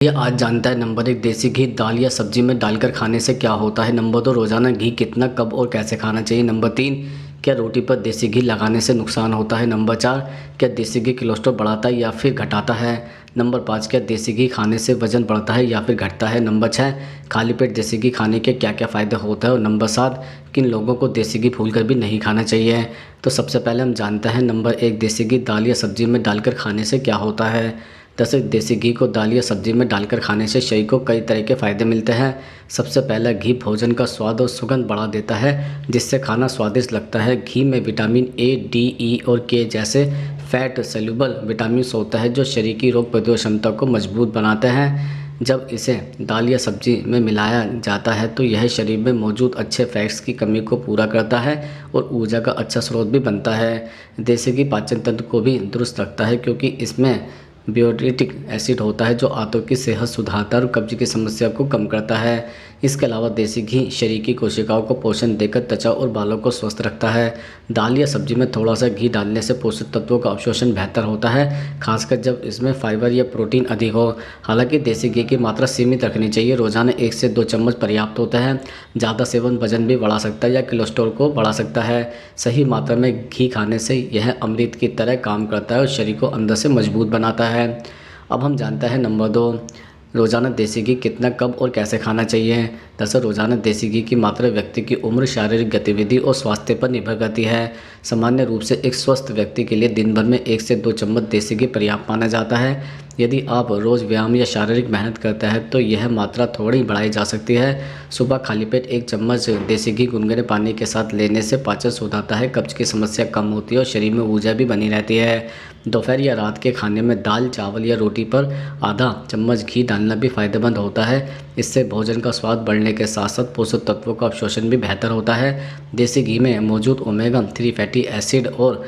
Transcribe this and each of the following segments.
ये आज जानता है नंबर 1 देसी घी दाल या सब्जी में डालकर खाने से क्या होता है। नंबर 2 रोजाना घी कितना कब और कैसे खाना चाहिए। नंबर 3 क्या रोटी पर देसी घी लगाने से नुकसान होता है। नंबर 4 क्या देसी घी कोलेस्ट्रॉल बढ़ाता है या फिर घटाता है। नंबर 5 क्या देसी घी खाने से वजन बढ़ता है या फिर घटता है। नंबर 6 खाली पेट देसी घी खाने के क्या क्या फ़ायदे होता है। और नंबर 7 किन लोगों को देसी घी भूल कर भी नहीं खाना चाहिए। तो सबसे पहले हम जानते हैं नंबर 1 देसी घी दाल या सब्जी में डालकर खाने से क्या होता है। दरअसल देसी घी को दाल या सब्जी में डालकर खाने से शरीर को कई तरह के फ़ायदे मिलते हैं। सबसे पहला, घी भोजन का स्वाद और सुगंध बढ़ा देता है जिससे खाना स्वादिष्ट लगता है। घी में विटामिन ए, डी, ई और के जैसे फैट सल्यूबल विटामिन होता है जो शरीर की रोग प्रतिरोधक क्षमता को मजबूत बनाते हैं। जब इसे दाल या सब्जी में मिलाया जाता है तो यह शरीर में मौजूद अच्छे फैट्स की कमी को पूरा करता है और ऊर्जा का अच्छा स्रोत भी बनता है। देसी घी पाचन तंत्र को भी दुरुस्त रखता है क्योंकि इसमें ब्यूटेरिक एसिड होता है जो आंतों की सेहत सुधारता है और कब्ज की समस्या को कम करता है। इसके अलावा देसी घी शरीर की कोशिकाओं को पोषण देकर त्वचा और बालों को स्वस्थ रखता है। दाल या सब्जी में थोड़ा सा घी डालने से पोषक तत्वों का अवशोषण बेहतर होता है, खासकर जब इसमें फाइबर या प्रोटीन अधिक हो। हालांकि देसी घी की मात्रा सीमित रखनी चाहिए। रोजाना 1 से 2 चम्मच पर्याप्त होता है। ज़्यादा सेवन वजन भी बढ़ा सकता है या कोलेस्ट्रॉल को बढ़ा सकता है। सही मात्रा में घी खाने से यह अमृत की तरह काम करता है और शरीर को अंदर से मजबूत बनाता है। अब हम जानते हैं नंबर 2 रोज़ाना देसी घी कितना कब और कैसे खाना चाहिए। दरअसल रोज़ाना देसी घी की मात्रा व्यक्ति की उम्र, शारीरिक गतिविधि और स्वास्थ्य पर निर्भर करती है। सामान्य रूप से एक स्वस्थ व्यक्ति के लिए दिन भर में 1 से 2 चम्मच देसी घी पर्याप्त माना जाता है। यदि आप रोज़ व्यायाम या शारीरिक मेहनत करते हैं तो यह मात्रा थोड़ी बढ़ाई जा सकती है। सुबह खाली पेट 1 चम्मच देसी घी गुनगुने पानी के साथ लेने से पाचन सुधरता है, कब्ज की समस्या कम होती है और शरीर में ऊर्जा भी बनी रहती है। दोपहर या रात के खाने में दाल, चावल या रोटी पर आधा चम्मच घी डालना भी फायदेमंद होता है। इससे भोजन का स्वाद बढ़ने के साथ साथ पोषक तत्वों का अवशोषण भी बेहतर होता है। देसी घी में मौजूद ओमेगा 3 फैटी एसिड और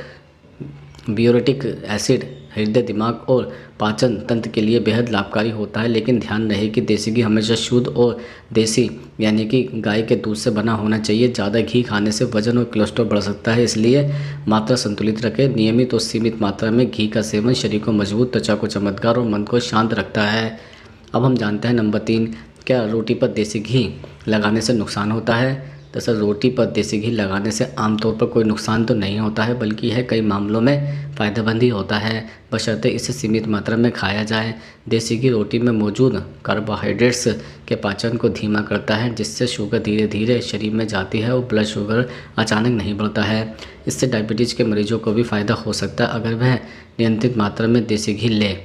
ब्यूरेटिक एसिड हृदय, दिमाग और पाचन तंत्र के लिए बेहद लाभकारी होता है। लेकिन ध्यान रहे कि देसी घी हमेशा शुद्ध और देसी यानी कि गाय के दूध से बना होना चाहिए। ज़्यादा घी खाने से वजन और कोलेस्ट्रॉल बढ़ सकता है, इसलिए मात्रा संतुलित रखें। नियमित और सीमित मात्रा में घी का सेवन शरीर को मजबूत, त्वचा को चमकदार और मन को शांत रखता है। अब हम जानते हैं नंबर 3 क्या रोटी पर देसी घी लगाने से नुकसान होता है। दरअसल रोटी पर देसी घी लगाने से आमतौर पर कोई नुकसान तो नहीं होता है, बल्कि यह कई मामलों में फ़ायदेमंद ही होता है, बशर्ते इसे सीमित मात्रा में खाया जाए। देसी घी रोटी में मौजूद कार्बोहाइड्रेट्स के पाचन को धीमा करता है जिससे शुगर धीरे धीरे शरीर में जाती है और ब्लड शुगर अचानक नहीं बढ़ता है। इससे डायबिटीज़ के मरीजों को भी फ़ायदा हो सकता है अगर वह नियंत्रित मात्रा में देसी घी ले।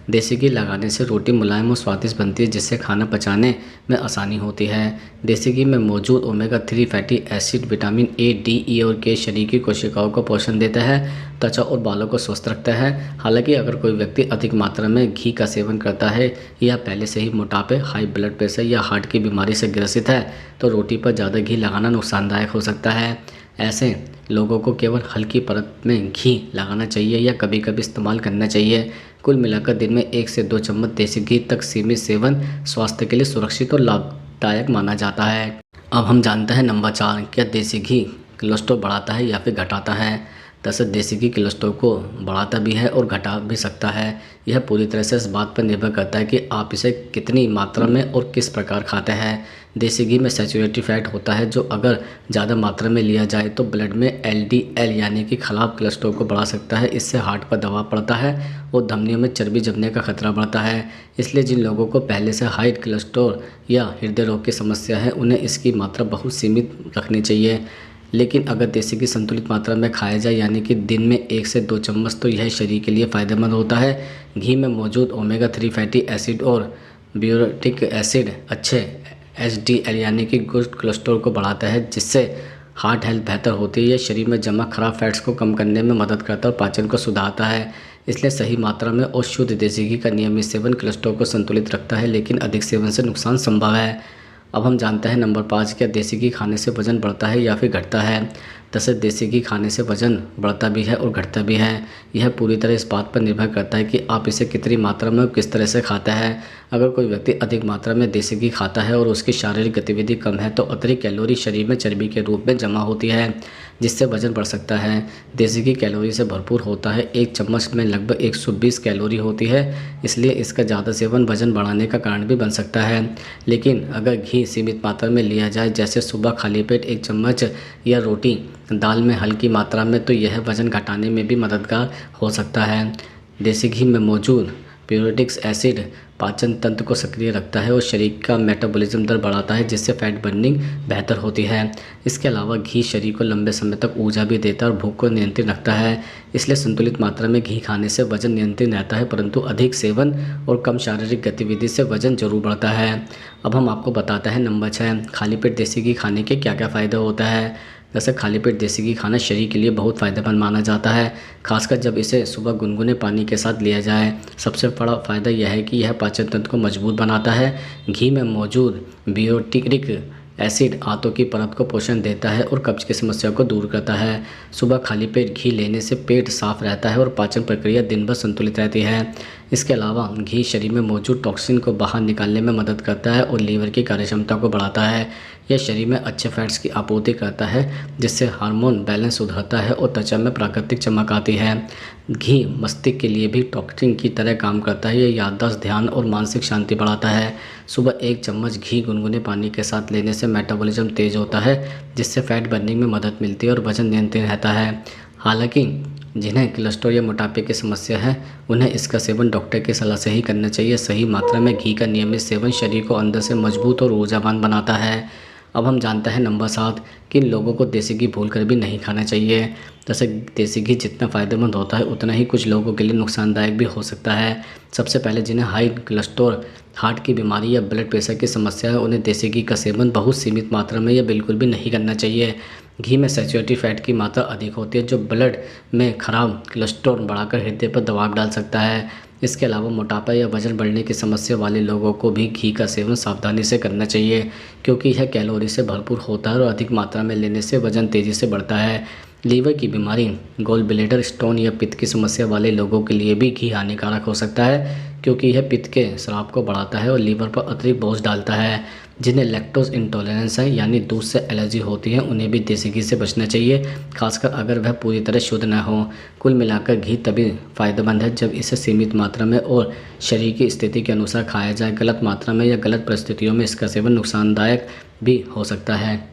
देसी घी लगाने से रोटी मुलायम और स्वादिष्ट बनती है जिससे खाना पचाने में आसानी होती है। देसी घी में मौजूद omega 3 fatty acid vitamin A, D, E और के शरीर की कोशिकाओं को पोषण देता है, त्वचा और बालों को स्वस्थ रखता है। हालांकि अगर कोई व्यक्ति अधिक मात्रा में घी का सेवन करता है या पहले से ही मोटापे, हाई ब्लड प्रेशर या हार्ट की बीमारी से ग्रसित है तो रोटी पर ज़्यादा घी लगाना नुकसानदायक हो सकता है। ऐसे लोगों को केवल हल्की परत में घी लगाना चाहिए या कभी कभी इस्तेमाल करना चाहिए। कुल मिलाकर दिन में 1 से 2 चम्मच देसी घी तक सीमित सेवन स्वास्थ्य के लिए सुरक्षित और लाभदायक माना जाता है। अब हम जानते हैं नंबर 4 क्या देसी घी कोलेस्ट्रॉल बढ़ाता है या फिर घटाता है। दरअसल देसी घी कोलेस्ट्रॉल को बढ़ाता भी है और घटा भी सकता है। यह पूरी तरह से इस बात पर निर्भर करता है कि आप इसे कितनी मात्रा में और किस प्रकार खाते हैं। देसी घी में सैचुरेटेड फैट होता है जो अगर ज़्यादा मात्रा में लिया जाए तो ब्लड में एलडीएल यानी कि खराब कोलेस्ट्रॉल को बढ़ा सकता है। इससे हार्ट पर दबाव पड़ता है और धमनियों में चर्बी जमने का खतरा बढ़ता है। इसलिए जिन लोगों को पहले से हाई कोलेस्ट्रॉल या हृदय रोग की समस्या है उन्हें इसकी मात्रा बहुत सीमित रखनी चाहिए। लेकिन अगर देसी घी संतुलित मात्रा में खाया जाए यानी कि दिन में 1 से 2 चम्मच तो यह शरीर के लिए फ़ायदेमंद होता है। घी में मौजूद ओमेगा 3 फैटी एसिड और ब्यूरेटिक एसिड अच्छे एचडीएल यानी कि गुड कोलेस्ट्रॉल को बढ़ाता है जिससे हार्ट हेल्थ बेहतर होती है। यह शरीर में जमा खराब फैट्स को कम करने में मदद करता है और पाचन को सुधारता है। इसलिए सही मात्रा में और शुद्ध देसी घी का नियमित सेवन कोलेस्ट्रॉल को संतुलित रखता है, लेकिन अधिक सेवन से नुकसान संभव है। अब हम जानते हैं नंबर 5 क्या देसी घी खाने से वजन बढ़ता है या फिर घटता है। दरअसल देसी घी खाने से वजन बढ़ता भी है और घटता भी है। यह पूरी तरह इस बात पर निर्भर करता है कि आप इसे कितनी मात्रा में और किस तरह से खाता है। अगर कोई व्यक्ति अधिक मात्रा में देसी घी खाता है और उसकी शारीरिक गतिविधि कम है तो अतिरिक्त कैलोरी शरीर में चर्बी के रूप में जमा होती है जिससे वजन बढ़ सकता है। देसी घी कैलोरी से भरपूर होता है, एक चम्मच में लगभग 120 कैलोरी होती है, इसलिए इसका ज़्यादा सेवन वजन बढ़ाने का कारण भी बन सकता है। लेकिन अगर घी सीमित मात्रा में लिया जाए, जैसे सुबह खाली पेट 1 चम्मच या रोटी दाल में हल्की मात्रा में, तो यह वजन घटाने में भी मददगार हो सकता है। देसी घी में मौजूद प्यूरिटिक एसिड पाचन तंत्र को सक्रिय रखता है और शरीर का मेटाबॉलिज्म दर बढ़ाता है, जिससे फैट बर्निंग बेहतर होती है। इसके अलावा घी शरीर को लंबे समय तक ऊर्जा भी देता है और भूख को नियंत्रित रखता है, इसलिए संतुलित मात्रा में घी खाने से वजन नियंत्रित रहता है, परंतु अधिक सेवन और कम शारीरिक गतिविधि से वजन जरूर बढ़ता है। अब हम आपको बताते हैं नंबर 6, खाली पेट देसी घी खाने के क्या क्या फ़ायदा होता है। वैसे खाली पेट देसी घी खाना शरीर के लिए बहुत फ़ायदेमंद माना जाता है, खासकर जब इसे सुबह गुनगुने पानी के साथ लिया जाए। सबसे बड़ा फ़ायदा यह है कि यह पाचन तंत्र को मजबूत बनाता है। घी में मौजूद ब्यूटिरिक एसिड आंतों की परत को पोषण देता है और कब्ज की समस्या को दूर करता है। सुबह खाली पेट घी लेने से पेट साफ रहता है और पाचन प्रक्रिया दिन भर संतुलित रहती है। इसके अलावा घी शरीर में मौजूद टॉक्सिन को बाहर निकालने में मदद करता है और लीवर की कार्यक्षमता को बढ़ाता है। यह शरीर में अच्छे फैट्स की आपूर्ति करता है, जिससे हार्मोन बैलेंस सुधरता है और त्वचा में प्राकृतिक चमक आती है। घी मस्तिष्क के लिए भी टॉक्सिन की तरह काम करता है। यह याददाश्त, ध्यान और मानसिक शांति बढ़ाता है। सुबह 1 चम्मच घी गुनगुने पानी के साथ लेने से मेटाबॉलिज्म तेज होता है, जिससे फैट बर्निंग में मदद मिलती है और वजन नियंत्रित रहता है। हालांकि जिन्हें कोलेस्ट्रॉल या मोटापे की समस्या है, उन्हें इसका सेवन डॉक्टर की सलाह से ही करना चाहिए। सही मात्रा में घी का नियमित सेवन शरीर को अंदर से मजबूत और ऊर्जावान बनाता है। अब हम जानते हैं नंबर 7, किन लोगों को देसी घी भूलकर भी नहीं खाना चाहिए। जैसे देसी घी जितना फ़ायदेमंद होता है, उतना ही कुछ लोगों के लिए नुकसानदायक भी हो सकता है। सबसे पहले जिन्हें हाई कोलेस्ट्रॉल, हार्ट की बीमारी या ब्लड प्रेशर की समस्या है, उन्हें देसी घी का सेवन बहुत सीमित मात्रा में या बिल्कुल भी नहीं करना चाहिए। घी में सैचुरेटेड फैट की मात्रा अधिक होती है, जो ब्लड में खराब कोलेस्ट्रॉल बढ़ाकर हृदय पर दबाव डाल सकता है। इसके अलावा मोटापा या वजन बढ़ने की समस्या वाले लोगों को भी घी का सेवन सावधानी से करना चाहिए, क्योंकि यह कैलोरी से भरपूर होता है और अधिक मात्रा में लेने से वजन तेज़ी से बढ़ता है। लीवर की बीमारी, गॉल ब्लैडर स्टोन या पित्त की समस्या वाले लोगों के लिए भी घी हानिकारक हो सकता है, क्योंकि यह पित्त के स्राव को बढ़ाता है और लीवर पर अतिरिक्त बोझ डालता है। जिन्हें लैक्टोज इंटॉलरेंस है, यानी दूध से एलर्जी होती है, उन्हें भी देसी घी से बचना चाहिए, खासकर अगर वह पूरी तरह शुद्ध न हो। कुल मिलाकर घी तभी फ़ायदेमंद है जब इसे सीमित मात्रा में और शरीर की स्थिति के अनुसार खाया जाए। गलत मात्रा में या गलत परिस्थितियों में इसका सेवन नुकसानदायक भी हो सकता है।